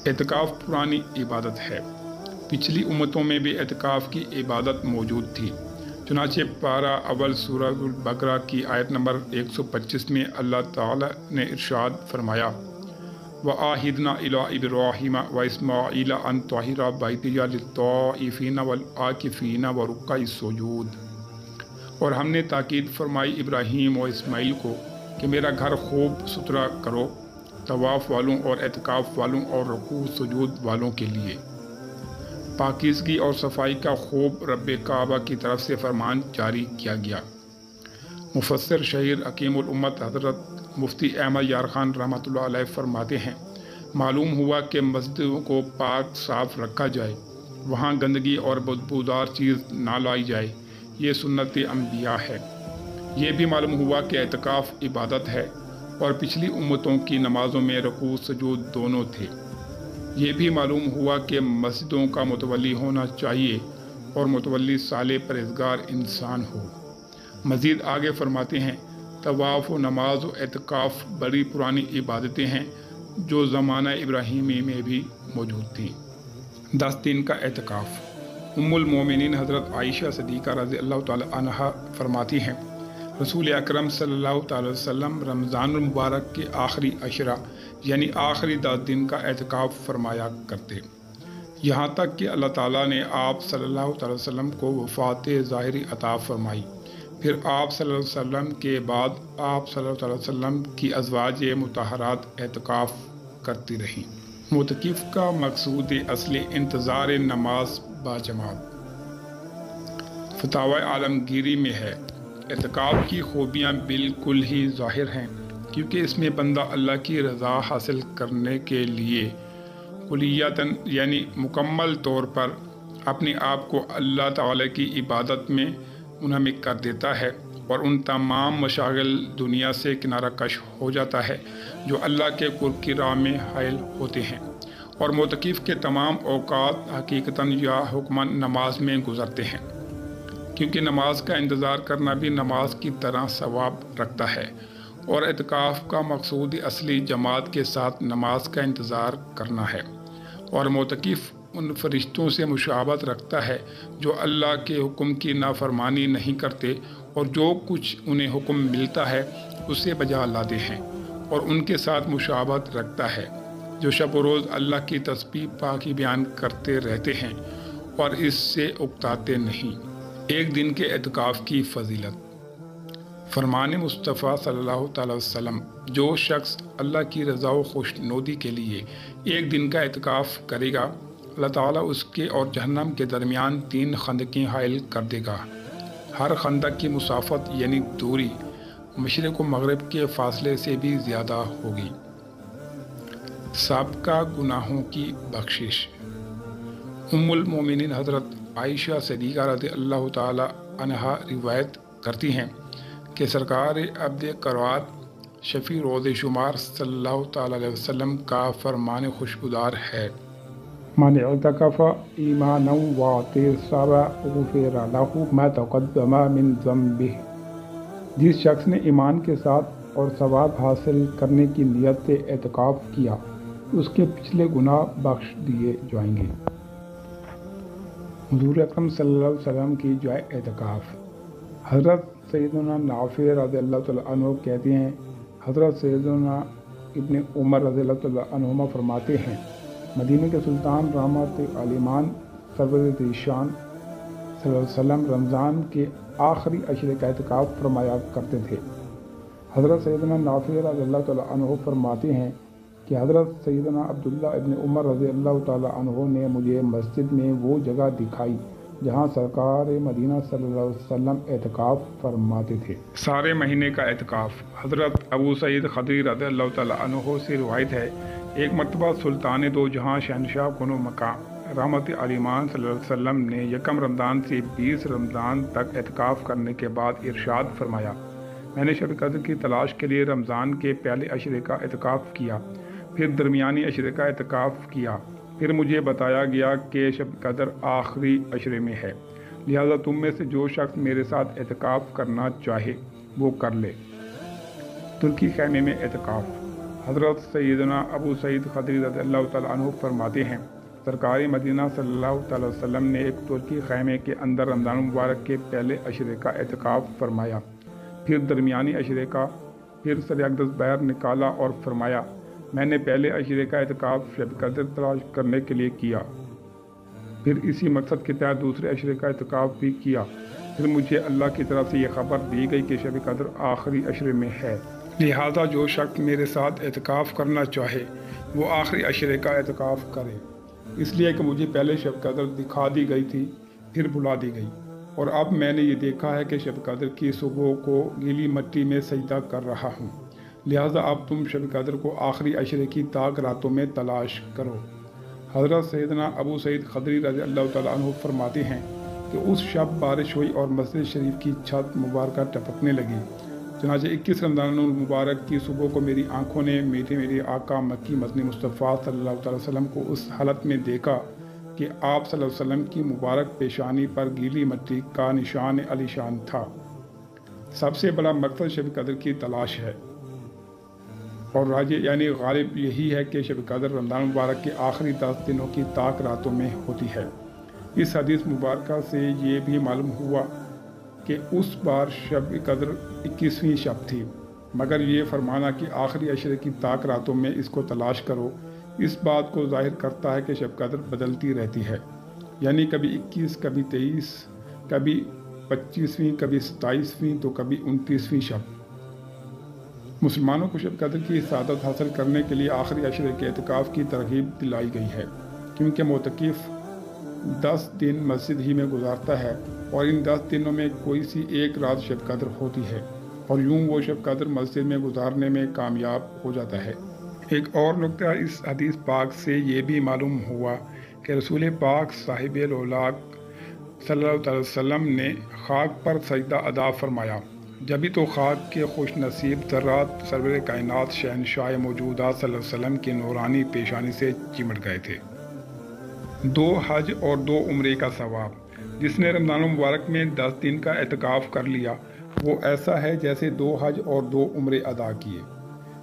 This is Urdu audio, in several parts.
اعتکاف پرانی عبادت ہے۔ پچھلی امتوں میں بھی اعتکاف کی عبادت موجود تھی۔ چنانچہ پارہ اول سورہ البقرہ کی آیت نمبر 125 میں اللہ تعالی نے ارشاد فرمایا وَآحِدْنَا إِلَىٰ إِبْرَاهِيمَ وَإِسْمَاعِيلَ أَن طَهِّرَ بَيْتِيَ لِلطَّائِفِينَ وَالْعَاكِفِينَ وَرُكَّعِ السُّجُودِ، اور ہم نے تاکید فرمائی ابراہیم و اسماعیل کو کہ میرا گھر خوب ستھرا کرو طواف والوں اور اعتکاف والوں اور رکوع سجود والوں کے لیے۔ پاکیزگی اور صفائی کا خوب رب کعبہ کی طرف سے فرمان جاری کیا گیا۔ مفسر شہیر حکیم الامت حضرت مفتی احمد یار خان رحمۃ اللہ علیہ فرماتے ہیں معلوم ہوا کہ مسجدوں کو پاک صاف رکھا جائے، وہاں گندگی اور بدبودار چیز نہ لائی جائے، یہ سنت انبیاء ہے۔ یہ بھی معلوم ہوا کہ اعتکاف عبادت ہے اور پچھلی امتوں کی نمازوں میں رکوع سجود دونوں تھے۔ یہ بھی معلوم ہوا کہ مسجدوں کا متولی ہونا چاہیے اور متولی صالح پرہیزگار انسان ہو۔ مزید آگے فرماتے ہیں طواف و نماز و اعتکاف بڑی پرانی عبادتیں ہیں جو زمانہ ابراہیمی میں بھی موجود تھیں۔ 10 دن کا اعتکاف۔ ام المومنین حضرت عائشہ صدیقہ رضی اللہ تعالی عنہا فرماتی ہیں رسول اکرم صلی اللہ تعالی وسلم رمضان المبارک کے آخری عشرہ یعنی آخری 10 دن کا اعتکاف فرمایا کرتے، یہاں تک کہ اللہ تعالیٰ نے آپ صلی اللہ تعالی وسلم کو وفات ظاہری عطا فرمائی۔ پھر آپ صلی اللہ علیہ وسلم کے بعد آپ صلی اللہ علیہ وسلم کی ازواج مطہرات اعتکاف کرتی رہیں۔ معتکف کا مقصود اصلی انتظار نماز باجماعت۔ فتاوی عالمگیری میں ہے اعتکاف کی خوبیاں بالکل ہی ظاہر ہیں، کیونکہ اس میں بندہ اللہ کی رضا حاصل کرنے کے لیے کلیتاً یعنی مکمل طور پر اپنے آپ کو اللہ تعالی کی عبادت میں منہمک کر دیتا ہے اور ان تمام مشاغل دنیا سے کنارہ کش ہو جاتا ہے جو اللہ کے قرب کی راہ میں حائل ہوتے ہیں، اور معتکف کے تمام اوقات حقیقتاً یا حکماً نماز میں گزرتے ہیں، کیونکہ نماز کا انتظار کرنا بھی نماز کی طرح ثواب رکھتا ہے، اور اعتکاف کا مقصود اصلی جماعت کے ساتھ نماز کا انتظار کرنا ہے، اور معتکف ان فرشتوں سے مشابہت رکھتا ہے جو اللہ کے حکم کی نافرمانی نہیں کرتے اور جو کچھ انہیں حکم ملتا ہے اسے بجا لاتے ہیں، اور ان کے ساتھ مشابہت رکھتا ہے جو شب و روز اللہ کی تسبیح پاکی بیان کرتے رہتے ہیں اور اس سے اکتاتے نہیں۔ ایک دن کے اعتکاف کی فضیلت۔ فرمان مصطفیٰ صلی اللہ تعالی وسلم جو شخص اللہ کی رضا و خوشنودی کے لیے ایک دن کا اعتکاف کرے گا اللہ تعالیٰ اس کے اور جہنم کے درمیان 3 خندقیں حائل کر دے گا۔ ہر خندق کی مسافت یعنی دوری مشرق و مغرب کے فاصلے سے بھی زیادہ ہوگی۔ سابقہ گناہوں کی بخشش۔ ام المومنین حضرت عائشہ صدیقہ رضی اللہ تعالی عنہا روایت کرتی ہیں کہ سرکار عبد قرار شفیع روز شمار صلی اللہ تعالی علیہ وسلم کا فرمان خوشگوار ہے من اعتکف ایمانا واحتسابا غفر لہ ما تقدم من ذنبہ، جس شخص نے ایمان کے ساتھ اور ثواب حاصل کرنے کی نیت سے اعتکاف کیا اس کے پچھلے گناہ بخش دیے جائیں گے۔ حضور اکرم صلی اللہ علیہ وسلم کی جائے اعتکاف۔ حضرت سیدنا نافع رضی اللہ تعالیٰ عنہ کہتے ہیں حضرت سیدنا ابن عمر رضی اللہ تعالیٰ عنہما فرماتے ہیں مدینہ کے سلطان رحمت علیمان سرور ذیشان صلی اللہ علیہ وسلم رمضان کے آخری عشرے کا اعتکاف فرمایا کرتے تھے۔ حضرت سیدنا نافع رضی اللہ تعالیٰ عنہ فرماتے ہیں کہ حضرت سیدنا عبداللہ ابن عمر رضی اللہ تعالیٰ عنہ نے مجھے مسجد میں وہ جگہ دکھائی جہاں سرکار مدینہ صلی اللہ علیہ وسلم اعتکاف فرماتے تھے۔ سارے مہینے کا اعتکاف۔ حضرت ابو سعید خدری رضی اللہ تعالیٰ عنہ سے روایت ہے ایک مرتبہ سلطان دو جہاں شہنشاہ کنو مکہ رحمت علیمان صلی اللہ علیہ وسلم نے یکم رمضان سے 20 رمضان تک اعتکاف کرنے کے بعد ارشاد فرمایا میں نے شب قدر کی تلاش کے لیے رمضان کے پہلے عشرے کا اعتکاف کیا، پھر درمیانی عشرے کا اعتکاف کیا، پھر مجھے بتایا گیا کہ شب قدر آخری عشرے میں ہے، لہذا تم میں سے جو شخص میرے ساتھ اعتکاف کرنا چاہے وہ کر لے۔ ترکی خیمے میں اعتکاف۔ حضرت سیدنا ابو سعید خدری رضی اللہ تعالیٰ عنہ فرماتے ہیں، سرکار مدینہ صلی اللہ تعالی وسلم نے ایک ترکی خیمے کے اندر رمضان مبارک کے پہلے عشرے کا اعتکاف فرمایا، پھر درمیانی عشرے کا، پھر سر اقدس باہر نکالا اور فرمایا، میں نے پہلے عشرے کا اعتکاف شب قدر تلاش کرنے کے لیے کیا، پھر اسی مقصد کے تحت دوسرے عشرے کا اعتکاف بھی کیا، پھر مجھے اللہ کی طرف سے یہ خبر دی گئی کہ شب قدر آخری عشرے میں ہے، لہذا جو شخص میرے ساتھ اعتکاف کرنا چاہے وہ آخری عشرے کا اعتکاف کرے، اس لیے کہ مجھے پہلے شب قدر دکھا دی گئی تھی، پھر بلا دی گئی، اور اب میں نے یہ دیکھا ہے کہ شب قدر کی صبح کو گیلی مٹی میں سجدہ کر رہا ہوں، لہذا اب تم شب قدر کو آخری عشرے کی تاک راتوں میں تلاش کرو۔ حضرت سیدنا ابو سعید خدری رضی اللہ تعالیٰ عنہ فرماتے ہیں کہ اس شب بارش ہوئی اور مسجد شریف کی چھت مبارکہ ٹپکنے لگی، چنانچہ 21 رمضان المبارک کی صبح کو میری آنکھوں نے میرے آقا مکی مدنی مصطفیٰ صلی اللہ تعالی وسلم کو اس حالت میں دیکھا کہ آپ صلی اللہ علیہ وسلم کی مبارک پیشانی پر گیلی مٹی کا نشان علی شان تھا۔ سب سے بڑا مقصد شب قدر کی تلاش ہے، اور راجع یعنی غالب یہی ہے کہ شب قدر رمضان مبارک کے آخری 10 دنوں کی تاک راتوں میں ہوتی ہے۔ اس حدیث مبارکہ سے یہ بھی معلوم ہوا کہ اس بار شب قدر 21ویں شب تھی، مگر یہ فرمانا کہ آخری عشرے کی تاک راتوں میں اس کو تلاش کرو، اس بات کو ظاہر کرتا ہے کہ شب قدر بدلتی رہتی ہے، یعنی کبھی 21، کبھی 23، کبھی 25ویں، کبھی 27ویں، تو کبھی 29ویں شب۔ مسلمانوں کو شب قدر کی سعادت حاصل کرنے کے لیے آخری عشرے کے اعتکاف کی ترغیب دلائی گئی ہے، کیونکہ معتکف 10 دن مسجد ہی میں گزارتا ہے، اور ان 10 دنوں میں کوئی سی ایک رات شب قدر ہوتی ہے، اور یوں وہ شب قدر مسجد میں گزارنے میں کامیاب ہو جاتا ہے۔ ایک اور نکتہ اس حدیث پاک سے یہ بھی معلوم ہوا کہ رسول پاک صاحب الولاق صلی اللہ علیہ وسلم نے خاک پر سجدہ ادا فرمایا، جبھی تو خاک کے خوش نصیب ذرات سرور کائنات شہنشاہ موجودات صلی اللہ علیہ وسلم کی نورانی پیشانی سے چمٹ گئے تھے۔ 2 حج اور 2 عمرے کا ثواب۔ جس نے رمضان المبارک میں 10 دن کا اعتکاف کر لیا وہ ایسا ہے جیسے 2 حج اور 2 عمرے ادا کیے۔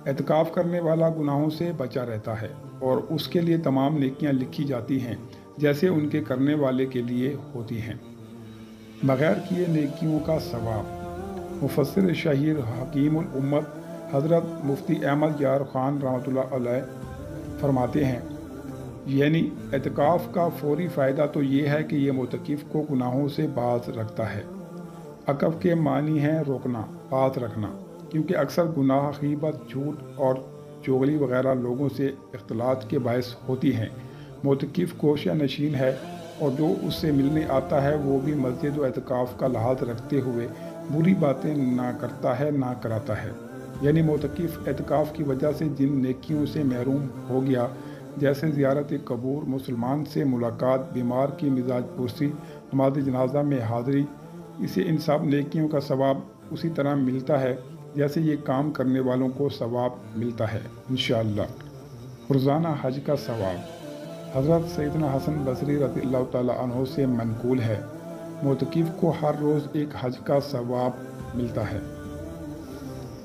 اعتکاف کرنے والا گناہوں سے بچا رہتا ہے اور اس کے لیے تمام نیکیاں لکھی جاتی ہیں جیسے ان کے کرنے والے کے لیے ہوتی ہیں، بغیر کیے نیکیوں کا ثواب۔ مفسر شہیر حکیم الامت حضرت مفتی احمد یار خان رحمۃ اللہ علیہ فرماتے ہیں، یعنی اعتکاف کا فوری فائدہ تو یہ ہے کہ یہ معتکف کو گناہوں سے باز رکھتا ہے۔ عقف کے معنی ہے روکنا، باز رکھنا، کیونکہ اکثر گناہ غیبت، جھوٹ اور چغلی وغیرہ لوگوں سے اختلاط کے باعث ہوتی ہیں۔ معتکف کوشہ نشین ہے اور جو اس سے ملنے آتا ہے وہ بھی مسجد و اعتکاف کا لحاظ رکھتے ہوئے بری باتیں نہ کرتا ہے نہ کراتا ہے، یعنی معتکف اعتکاف کی وجہ سے جن نیکیوں سے محروم ہو گیا، جیسے زیارت قبور، مسلمان سے ملاقات، بیمار کی مزاج پرسی، نماز جنازہ میں حاضری، اسے ان سب نیکیوں کا ثواب اسی طرح ملتا ہے جیسے یہ کام کرنے والوں کو ثواب ملتا ہے انشاءاللہ۔ روزانہ حج کا ثواب۔ حضرت سیدنا حسن بصری رضی اللہ تعالیٰ عنہ سے منقول ہے، معتکف کو ہر روز ایک حج کا ثواب ملتا ہے۔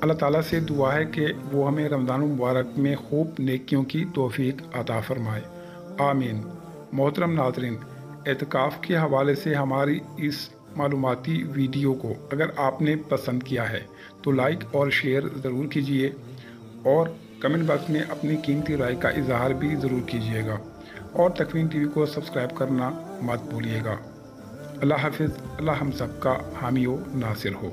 اللہ تعالیٰ سے دعا ہے کہ وہ ہمیں رمضان المبارک میں خوب نیکیوں کی توفیق عطا فرمائے، آمین۔ محترم ناظرین، اعتکاف کے حوالے سے ہماری اس معلوماتی ویڈیو کو اگر آپ نے پسند کیا ہے تو لائک اور شیئر ضرور کیجیے، اور کمنٹ باکس میں اپنی قیمتی رائے کا اظہار بھی ضرور کیجیے گا، اور تکوین ٹی وی کو سبسکرائب کرنا مت بھولیے گا۔ اللہ حافظ۔ اللہ ہم سب کا حامی و ناصر ہو۔